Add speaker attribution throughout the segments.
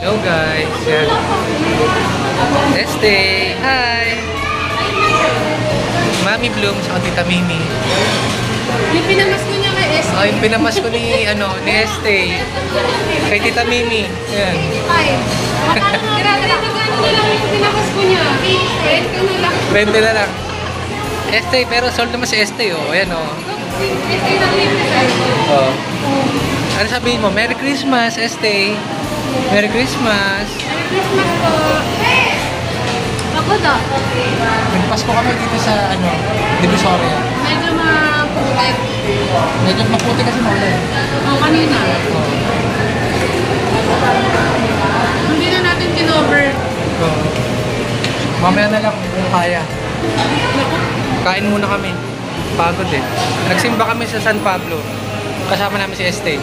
Speaker 1: Hello guys, yan. Este, hi! Mami Bloom sa Tita Mimi.
Speaker 2: Yung pinamas ko niya kay Este.
Speaker 1: Oh, yung pinamas ko ni Este. Kay Tita Mimi. Yan.
Speaker 2: Ay. Tira-tira ka gano'n na lang yung pinamas ko niya. 20 na lang.
Speaker 1: 20 na lang. Este, pero sold naman si Este, oh. Ayan, oh.
Speaker 2: Este na lang.
Speaker 1: Oh. Ano sabihin mo? Merry Christmas, Este. Merry Christmas.
Speaker 2: Merry Christmas po. Ako daw.
Speaker 1: Nagpasko kami dito sa, Divisoria.
Speaker 2: Medyo maputi.
Speaker 1: Medyo maputi kasi maulan.
Speaker 2: Oo, kanina.
Speaker 1: Oh.
Speaker 2: Hindi na natin kinover.
Speaker 1: Oh. Mamaya na lang kung kaya. Kain muna kami. Pagod eh. Nagsimba kami sa San Pablo. Kasama namin si Este.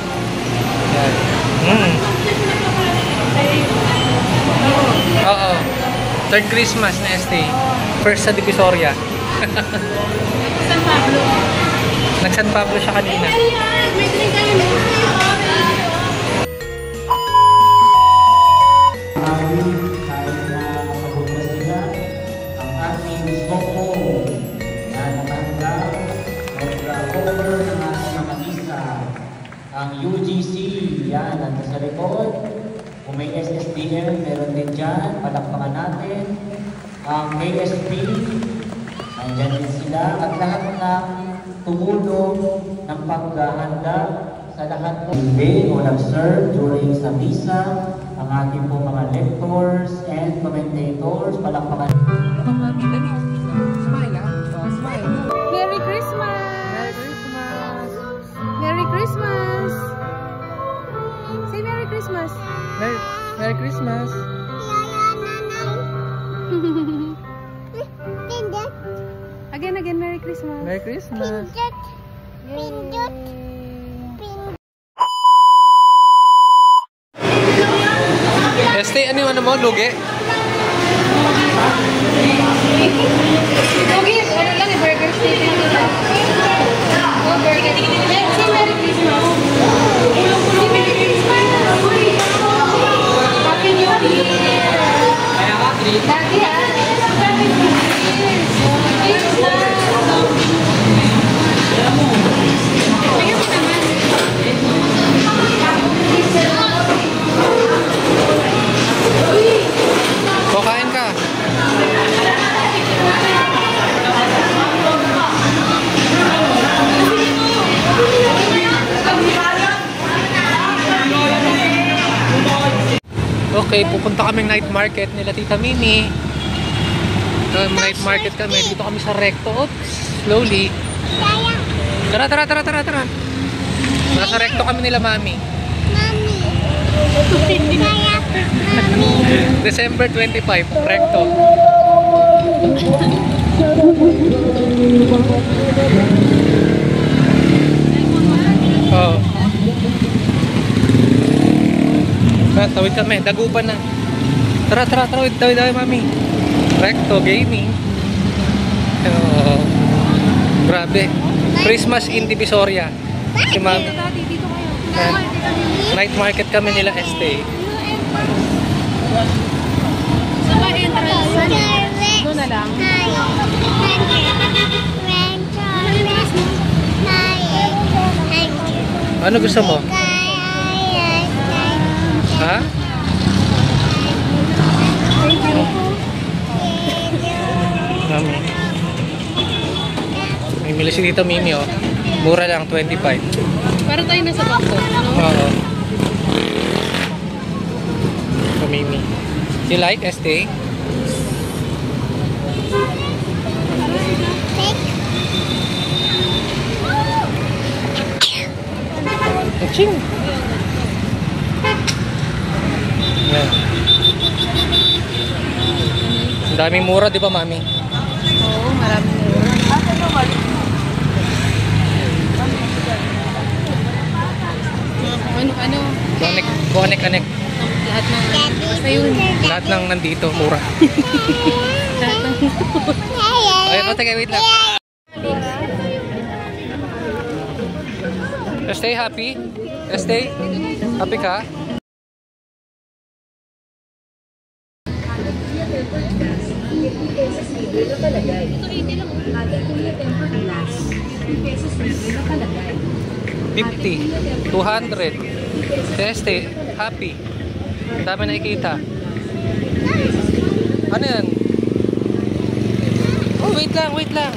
Speaker 1: Yan. Oo. Third Christmas na Este. First sa Divisoria.
Speaker 2: San Pablo.
Speaker 1: Nag-San Pablo siya kanina.
Speaker 2: May drink kayo.
Speaker 3: Ang UGC, yan, nandun sa likod. Kung may SSDM, meron din dyan, palakpakan natin. Ang KSP, nandyan din sila. At lahat ng tumulong ng paghahanda sa lahat ng day o nag-serve during sa misa, ang ating po mga lectors and commentators, palakpakan.
Speaker 1: Smile ah. Smile.
Speaker 2: Merry Christmas!
Speaker 1: Merry Christmas.
Speaker 2: Merry Christmas! Say Merry Christmas!
Speaker 1: Merry Christmas.
Speaker 2: Again, Merry Christmas!
Speaker 1: Merry Christmas. Este, ano yung mo? Lugi?
Speaker 2: Okay, ano lang eh, burger steak lang. Oh, burger. Say Merry Christmas! Say Merry Christmas! Happy New Year! Lagi ah! Happy New Year! Christmas! Ayun mo naman.
Speaker 1: O, kain ka. Okay, pupunta kaming night market nila Tita Mimi. Night market kami. Dito kami sa Recto. Oops, slowly. Tara. Nasa Recto kami nila Mami. December 25, Recto. Oh. Tawid kami, dagupan na. Tara, tawid, Mami. Recto Gaming. Oh. Grabe. Christmas in Divisoria. Si Mami.
Speaker 2: Dito kayo.
Speaker 1: Night market kami nila Este.
Speaker 2: Sa ba entrance? Doon na lang.
Speaker 1: Ano gusto mo? Ha? Mami. May mili si Tita Mimi, oh. Mura lang, 25.
Speaker 2: Parang tayo nasa bangko.
Speaker 1: Oo. So, Mimi. Do you like Este? Aching! Yan. Ang daming mura, di ba, Mami?
Speaker 2: Oo, maraming mura. Ano?
Speaker 1: Bonek.
Speaker 2: Lahat ng... Basta yun.
Speaker 1: Lahat ng nandito, mura.
Speaker 2: Lahat ng...
Speaker 1: Ay, teka, wait lang. Stay happy? Stay happy ka? 50, 200. Si Este, happy. Ang dami nakikita. Ano yan? Oh, wait lang, wait lang.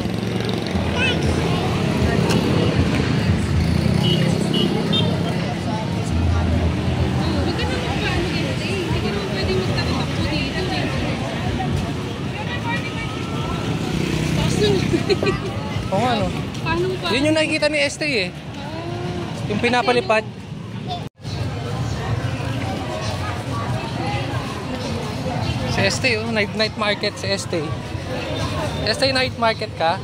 Speaker 1: Oo nga, ano?
Speaker 2: Paano pa?
Speaker 1: Yun yung nakikita ni Este eh. Yung pinapalipad. Si Este, oh, night market si Este. Este, night market ka?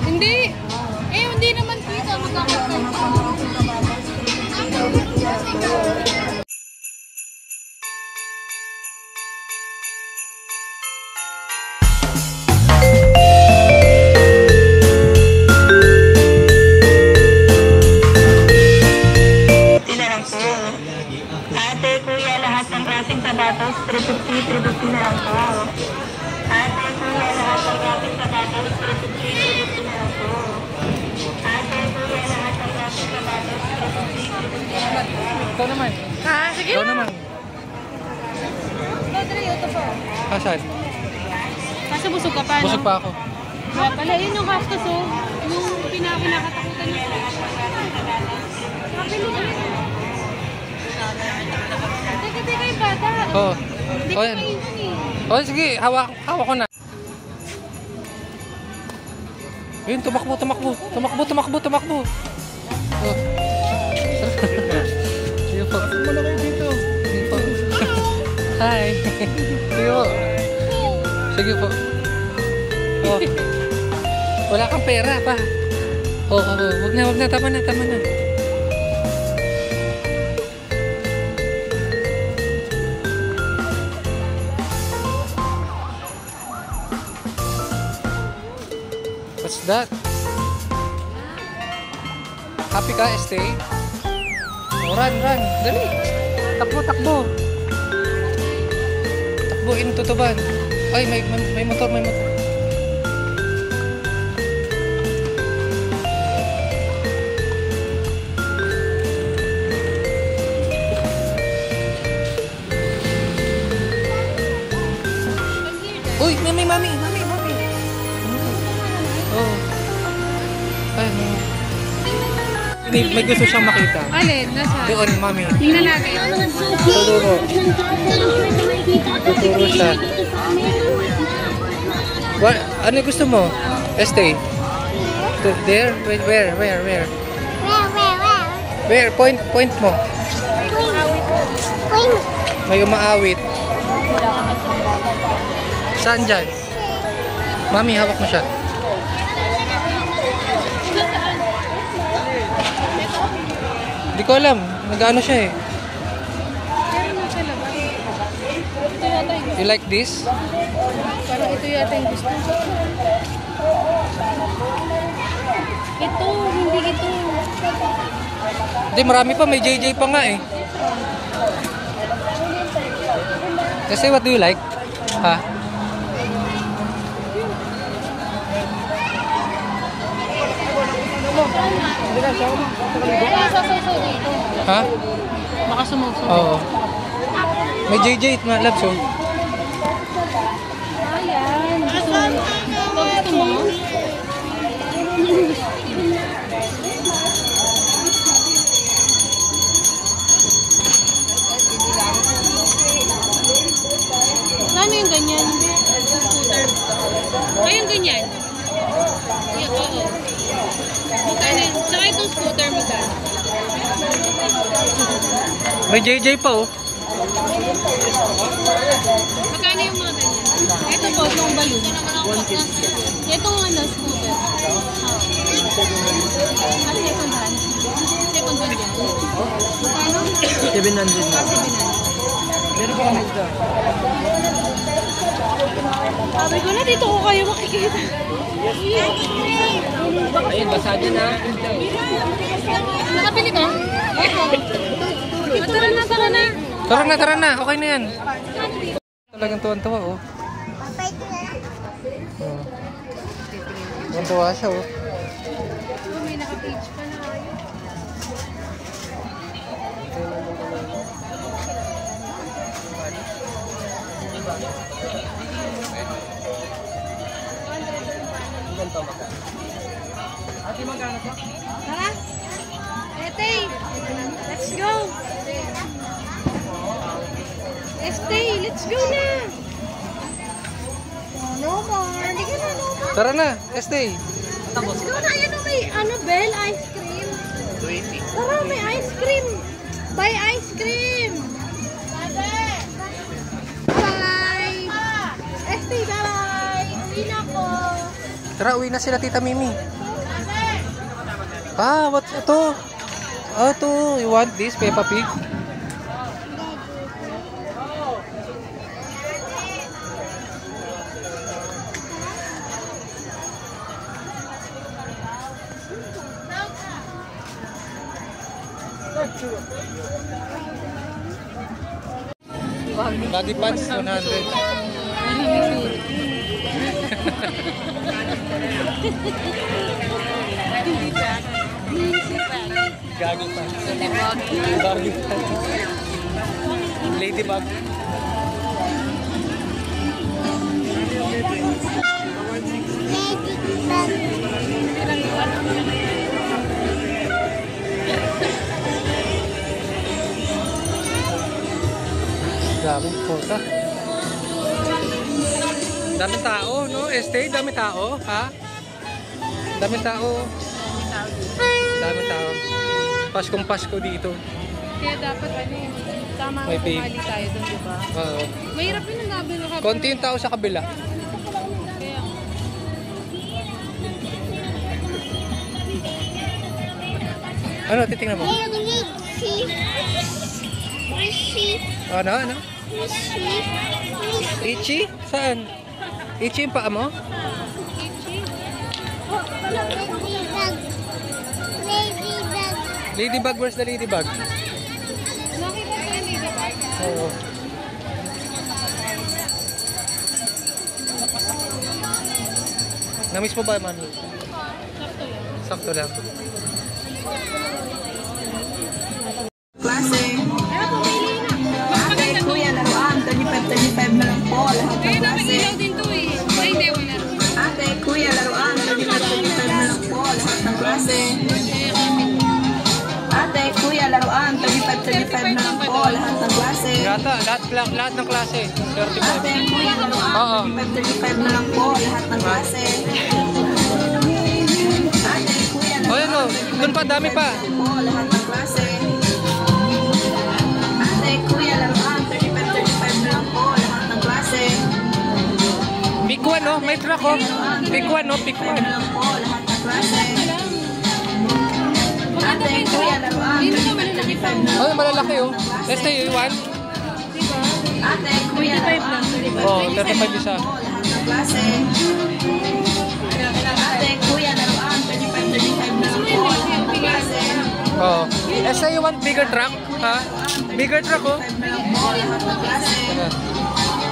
Speaker 2: Hindi. Eh, hindi naman kita magkakasal.
Speaker 4: Ate, kuya, lahat ng klaseng sapatos, 350 na lang po. Ate, kuya, lahat ng klaseng sapatos, 350 na lang po. Ate, kuya, lahat ng klaseng sapatos, 350 na lang po.
Speaker 1: Ikaw naman.
Speaker 2: Ha? Sige
Speaker 1: Ikaw
Speaker 2: na.
Speaker 1: naman.
Speaker 2: Padre, ito po.
Speaker 1: Kasan?
Speaker 2: Kasi busog ka pa, no?
Speaker 1: Busog pa ako.
Speaker 2: Kaya pala, yun yung cactus, oh. Yung pinakatakutan niya. Kapili ka. Teka, yung bata.
Speaker 1: Oo.
Speaker 2: Hindi
Speaker 1: Oh,
Speaker 2: ko
Speaker 1: yan.
Speaker 2: mainan eh.
Speaker 1: Oh, sige, hawak ko na. Yun, tumakbo. Oh. Sige po. Muna kayo dito. Sige po. Hi. Sige po. Sige po. Oh. Wala kang pera pa. Oo, wag na, tama na. What's that? Happy ka, Este? Oh, run. Dali. Takbo. Takbo, inututuban. Ay, may motor. Uy, may mami. Oh. Ay, no. May gusto siyang makita.
Speaker 2: Alin? Nasa?
Speaker 1: Doon, mami.
Speaker 2: Tingnan natin.
Speaker 1: Tuturo. Tuturo siya. What? Ano gusto mo? Este? There? Where? Where? Point mo. May umaawit. Saan dyan? Mami, hawak mo siya. Hindi ko alam. Nag-ano siya eh.
Speaker 2: Ito yata yung
Speaker 1: You like this?
Speaker 2: Parang ito yata yung gusto. Ito, hindi ito.
Speaker 1: Hindi, marami pa. May JJ pa nga eh. Kasi what do you like? Ha?
Speaker 2: Kaya sasaw dito.
Speaker 1: Ha?
Speaker 2: Baka sumuso.
Speaker 1: Oo. May JJ na labs oh.
Speaker 2: Ayan. Gusto mo? Ano yung ganyan? Scooter. Ay, yung ganyan. Oo. Magkano yun? Tsaka itong scooter, magkano?
Speaker 1: May JJ pa oh.
Speaker 2: Magkano yung mga ganyan? Ito po, itong balloon. Itong ano, scooter. At second hand. Second hand yan. Magkano?
Speaker 1: 700 na.
Speaker 2: 700.
Speaker 1: Meron pa kami ito.
Speaker 2: Sabi ko na, dito ko kayo makikita.
Speaker 1: Ayun, basa dyan ha.
Speaker 2: Nakapili ka? Tara na.
Speaker 1: Tara na. Okay na yan. Talagang tuwan-tuwa oh. Oh. Tuwa siya, oh.
Speaker 2: May naka-page pa na kayo.
Speaker 1: Ate, magkano pa?
Speaker 2: Tara! Ete! Let's go! Estee, let's go na! Oh, no more! Hindi ka na, no more!
Speaker 1: Tara na, stay.
Speaker 2: Let's go na! Ayan o, may Bell ice cream.
Speaker 1: 20.
Speaker 2: Tara, may ice cream! Buy ice cream! Bye! Estee, bye! Uwi na ko!
Speaker 1: Tara, uwi na sila, Tita Mimi. Ah, what's ito? Ah, ito. You want this, Peppa Pig? Baggy pants, 100. Gagi pants. Baggy pants. Ladybug. Daming puta. Daming tao, no? Estee, daming tao, ha? Daming tao. Daming tao. Paskong Pasko dito.
Speaker 2: Kaya dapat tama
Speaker 1: May
Speaker 2: ang
Speaker 1: pig.
Speaker 2: kumali tayo doon, di ba?
Speaker 1: Oo.
Speaker 2: Mahirap yun ang gabi na
Speaker 1: Konti yung tao sa kabila.
Speaker 2: Kaya,
Speaker 1: Ano, titingnan mo? Ano, ano? Itchy? Saan? Itchy yung paa mo? Ladybug, where's the ladybug?
Speaker 2: nakita ko yan, di ba?
Speaker 1: Oo. Namiss mo ba, man? Sakto lang.
Speaker 4: Klase. Ate, kuya, laruan. 35 na lang po. Lahat ng klase.
Speaker 2: Ilaw din to eh. Ay, hindi, wala.
Speaker 4: Ate, kuya, laruan. 35 na lang po. Lahat ng klase. Ate, kuya, laruan. 35 na lang po. Lahat ng klase.
Speaker 1: Yata, lahat ng klase. 35.
Speaker 4: Ate, kuya, laruan.
Speaker 1: Oo.
Speaker 4: 35 na lang po. Lahat ng klase. Ate, kuya,
Speaker 1: O, yan o. Doon pa, dami pa.
Speaker 4: po. Lahat ng klase. Ate, kuya, laruan. 35 na lang po. Lahat ng klase.
Speaker 1: Pick one, no? May truck, oh. Pick one, no? Pick one.
Speaker 4: lang po. Lahat ng klase. Ate, kuya, laruan.
Speaker 2: Hindi mo naman nakita.
Speaker 1: Oh, malalaki, oh. Let's say, you want?
Speaker 4: Ate, kuya, laruan.
Speaker 1: Oh, 35 isa.
Speaker 4: Po. Lahat ng klase. Ate, kuya, laruan. 35 na lang po. Lahat ng klase.
Speaker 1: Oh. Let's say, you want bigger truck, ha? Bigger truck, oh.
Speaker 4: 35 na lang po. Lahat ng klase.
Speaker 1: Ano?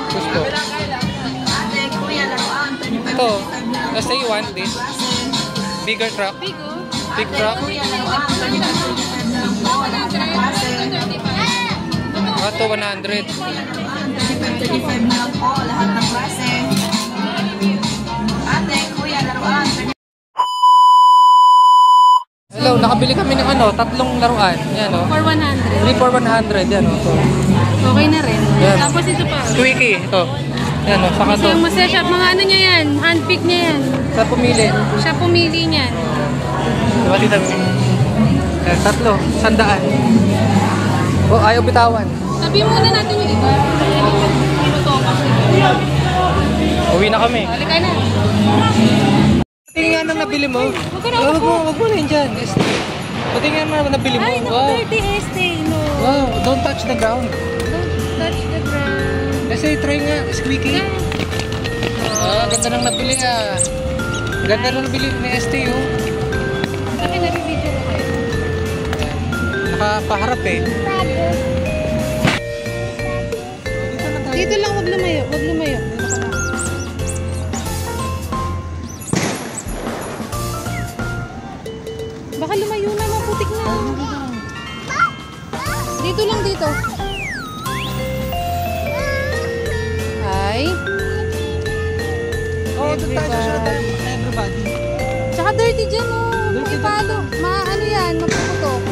Speaker 1: Gusto.
Speaker 4: Ate, kuya, laruan. 35
Speaker 1: Ito. Let's say, you want this. Bigger truck.
Speaker 2: Big, oh.
Speaker 1: Big truck.
Speaker 4: Kuya, laruan. 35 na lang po. Lahat ng klase.
Speaker 1: Ito, 100.
Speaker 4: 35 na lang po. Lahat ng klase. Ate, kuya, laruan.
Speaker 1: Hello, nakabili kami ng ano, tatlong laruan. Yan, oh.
Speaker 2: For 100.
Speaker 1: 3 for 100. Yan, oh. Ito.
Speaker 2: Okay na rin.
Speaker 1: Yan.
Speaker 2: Tapos ito pa.
Speaker 1: Squeaky. Ito. Yan, oh. Saka
Speaker 2: So,
Speaker 1: to.
Speaker 2: yung masaya siya, mga ano niya yan, handpick niya yan.
Speaker 1: Sa pumili.
Speaker 2: Siya pumili niyan.
Speaker 1: Diba, Tita Mimi? Yan, tatlo. 100. Oh, ayaw bitawan.
Speaker 2: Sabi muna natin yung iba.
Speaker 1: Uwi na kami.
Speaker 2: Halika na.
Speaker 1: Tingnan nga nang nabili mo.
Speaker 2: Huwag ka na
Speaker 1: Huwag mo na yun dyan. Tingnan nga nang nabili mo.
Speaker 2: Ay, naku,
Speaker 1: Wow.
Speaker 2: dirty Estee, no.
Speaker 1: Wow, don't touch the ground.
Speaker 2: Don't touch the ground.
Speaker 1: Kasi try nga, squeaky. Ah, ganda nang nabili ah. Ganda nang nabili ni Estee, oh.
Speaker 2: Akin nabibidyo ko kayo.
Speaker 1: Nakapaharap eh.
Speaker 2: Dito lang, wag lumayo. Wag lumayo.
Speaker 1: doon tayo sa susunod
Speaker 2: everybody.
Speaker 1: everybody.
Speaker 2: Tsaka dirty dyan, oh.
Speaker 1: Dirty
Speaker 2: May palo. Ano yan, mapuputok.